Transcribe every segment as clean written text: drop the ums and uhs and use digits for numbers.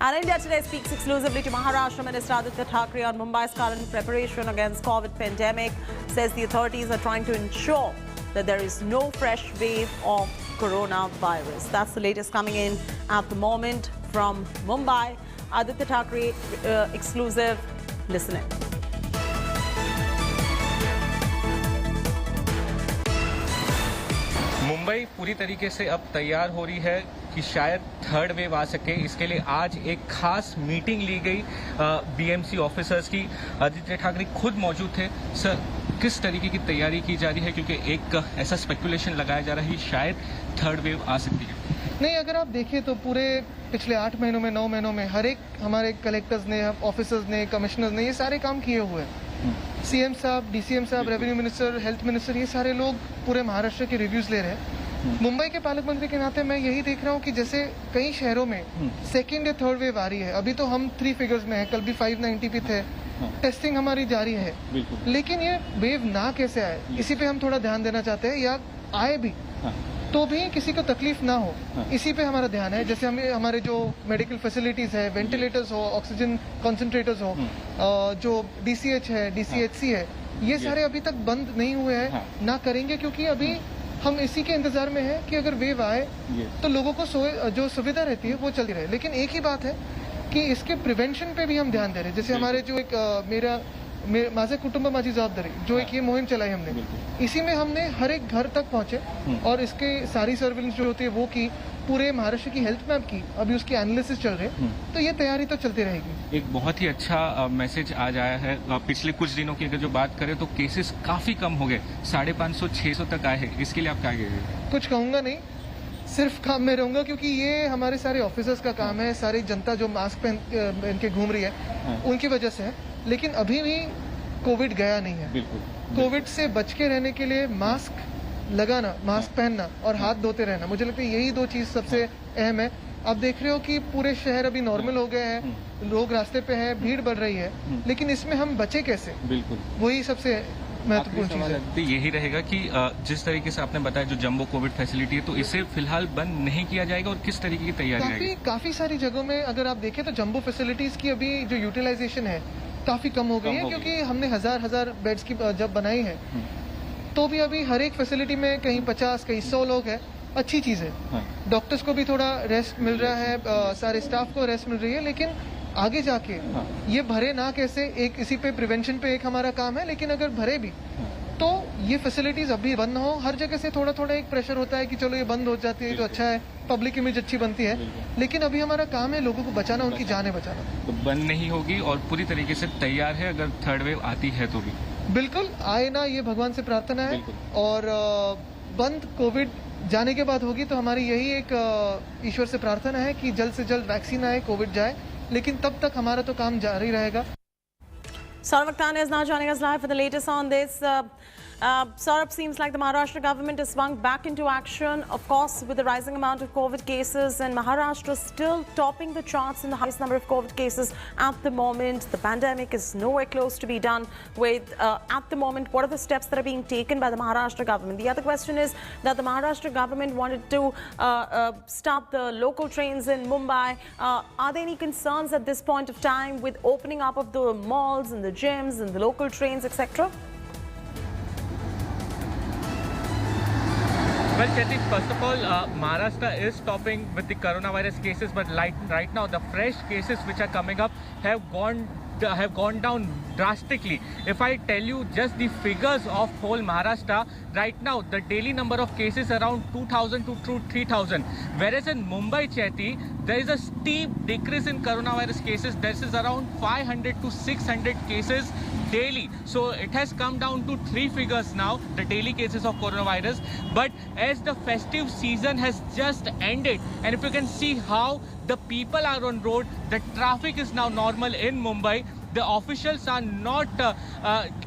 And India Today speaks exclusively to Maharashtra Minister Aditya Thackeray on Mumbai's current preparation against COVID pandemic. Says the authorities are trying to ensure that there is no fresh wave of coronavirus. That's the latest coming in at the moment from Mumbai. Aditya Thackeray exclusive. Listen in. Mumbai पूरी तरीके से अब तैयार हो रही है कि शायद थर्ड वेव आ सके। इसके लिए आज एक खास मीटिंग ली गई बीएमसी ऑफिसर्स की। आदित्य ठाकरे खुद मौजूद थे। सर, किस तरीके की तैयारी की जा रही है, क्योंकि एक ऐसा स्पेकुलेशन लगाया जा रहा है कि शायद थर्ड वेव आ सकती है? नहीं, अगर आप देखें तो पूरे पिछले 8 महीनों में 9 महीनों में हर एक हमारे कलेक्टर्स ने, ऑफिसर्स ने, कमिश्नर्स ने ये सारे काम किए हुए हैं। सीएम साहब, डीसीएम साहब, रेवेन्यू मिनिस्टर, हेल्थ मिनिस्टर, ये सारे लोग पूरे महाराष्ट्र के रिव्यूज ले रहे हैं। मुंबई के पालक मंत्री के नाते मैं यही देख रहा हूँ कि जैसे कई शहरों में सेकेंड या थर्ड वेव आ रही है। अभी तो हम 3 फिगर्स में हैं, कल भी 590 पे थे। टेस्टिंग हमारी जारी है, लेकिन ये वेव ना कैसे आए, इसी पे हम थोड़ा ध्यान देना चाहते हैं। या आए भी तो भी किसी को तकलीफ ना हो, इसी पे हमारा ध्यान है। जैसे हमें हमारे जो मेडिकल फैसिलिटीज है, वेंटिलेटर्स हो, ऑक्सीजन कॉन्सेंट्रेटर्स हो, जो डीसीएच है, डीसीएचसी है, ये सारे अभी तक बंद नहीं हुए हैं, ना करेंगे, क्योंकि अभी हम इसी के इंतजार में हैं कि अगर वेव आए तो लोगों को जो सुविधा रहती है वो चलती रहे। लेकिन एक ही बात है कि इसके प्रिवेंशन पे भी हम ध्यान दे रहे हैं। जैसे हमारे जो एक माझे कुटुंब माझी जवाबदारी, जो एक ये मुहिम चलाई हमने, इसी में हमने हर एक घर तक पहुंचे और इसके सारी सर्विलेंस जो होती है वो की, पूरे महाराष्ट्र की हेल्थ मैप की, अभी उसकी एनालिसिस चल रहे हैं। तो ये तैयारी तो चलती रहेगी। एक बहुत ही अच्छा मैसेज आज आया है। पिछले कुछ दिनों की अगर जो बात करें तो केसेस काफी कम हो गए, 550-600 तक आए हैं। इसके लिए आप क्या कहेंगे? कुछ कहूंगा नहीं, सिर्फ काम में रहूंगा, क्योंकि ये हमारे सारे ऑफिसर्स का काम है। सारी जनता जो मास्क पहन के घूम रही है उनकी वजह से है। लेकिन अभी भी कोविड गया नहीं है। कोविड से बच के रहने के लिए मास्क लगाना, मास्क पहनना और हाथ धोते रहना, मुझे लगता है यही 2 चीज सबसे अहम है। आप देख रहे हो कि पूरे शहर अभी नॉर्मल हो गए हैं, लोग रास्ते पे हैं, भीड़ बढ़ रही है, लेकिन इसमें हम बचे कैसे? वही सबसे महत्वपूर्ण चीज है। तो यही रहेगा कि जिस तरीके से आपने बताया जो जंबो कोविड फैसिलिटी है, तो इसे फिलहाल बंद नहीं किया जाएगा, और किस तरीके की तैयारी रहेगी? काफी सारी जगहों में अगर आप देखें तो जंबो फैसिलिटीज की अभी जो यूटिलाइजेशन है काफी कम हो गई है, क्योंकि हमने हजार बेड्स की जब बनाई है तो भी अभी हर एक फैसिलिटी में कहीं 50, कहीं 100 लोग हैं। अच्छी चीज है। डॉक्टर्स को भी थोड़ा रेस्ट मिल रहा है, सारे स्टाफ को रेस्ट मिल रही है। लेकिन आगे जाके ये भरे ना कैसे, एक इसी पे प्रिवेंशन पे एक हमारा काम है। लेकिन अगर भरे भी तो ये फैसिलिटीज अभी बंद हो। हर जगह से थोड़ा थोड़ा एक प्रेशर होता है कि चलो ये बंद हो जाती है तो अच्छा है, पब्लिक इमेज अच्छी बनती है। लेकिन अभी हमारा काम है लोगों को बचाना, उनकी जानें बचाना। तो बंद नहीं होगी और पूरी तरीके से तैयार है अगर थर्ड वेव आती है तो भी? बिल्कुल आए ना, ये भगवान से प्रार्थना है। और बंद कोविड जाने के बाद होगी तो हमारी यही एक ईश्वर से प्रार्थना है कि जल्द से जल्द वैक्सीन आए, कोविड जाए। लेकिन तब तक हमारा तो काम जारी रहेगा। Saurabh Akhtar is now joining us live for the latest on this. Saurabh, seems like the Maharashtra government has swung back into action, of course, with the rising amount of COVID cases, and Maharashtra still topping the charts in the highest number of COVID cases at the moment. The pandemic is nowhere close to be done with. At the moment, what are the steps that are being taken by the Maharashtra government? The other question is that the Maharashtra government wanted to stop the local trains in Mumbai. Are there any concerns at this point of time with opening up of the malls and the gyms and the local trains, etc.? Well, Chetty, first of all, Maharashtra is topping with the coronavirus cases, but right now the fresh cases which are coming up have gone down drastically. If I tell you just the figures of whole Maharashtra, right now the daily number of cases around 2,000 to 3,000, whereas in Mumbai, Chetty, there is a steep decrease in coronavirus cases. This is around 500 to 600 cases daily. So it has come down to 3 figures now, the daily cases of coronavirus. But as the festive season has just ended, and if you can see how the people are on road, the traffic is now normal in Mumbai. The officials are not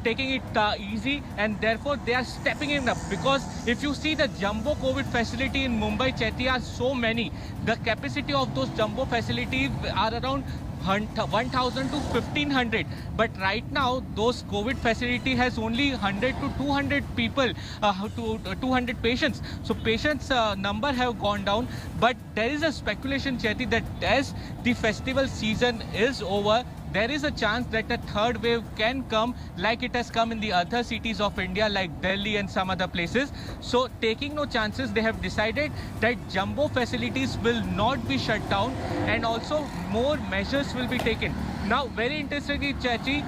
taking it easy, and therefore they are stepping it up. Because if you see the jumbo COVID facility in Mumbai, Chetty, are so many. The capacity of those jumbo facilities are around 1,000 to 1,500. But right now, those COVID facility has only 100 to 200 people, to 200 patients. So patients number have gone down. But there is a speculation, Chaiti, that as the festival season is over, there is a chance that a third wave can come like it has come in the other cities of India like Delhi and some other places. So taking no chances, they have decided that jumbo facilities will not be shut down and also more measures will be taken. Now, very interestingly, Chachi,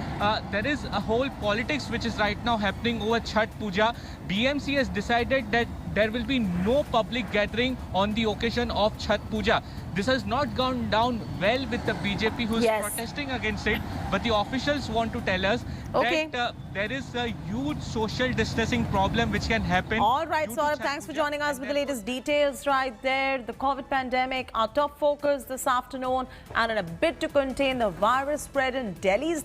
there is a whole politics which is right now happening over Chhath Puja. BMC has decided that there will be no public gathering on the occasion of Chhath Puja. This has not gone down well with the BJP who is Yes. protesting against it. But the officials want to tell us Okay. that there is a huge social distancing problem which can happen. All right, due to Saurabh, Chhath thanks for Puja, joining us and with the therefore- latest details right there. The COVID pandemic, our top focus this afternoon, and in a bid to contain the virus spread in Delhi's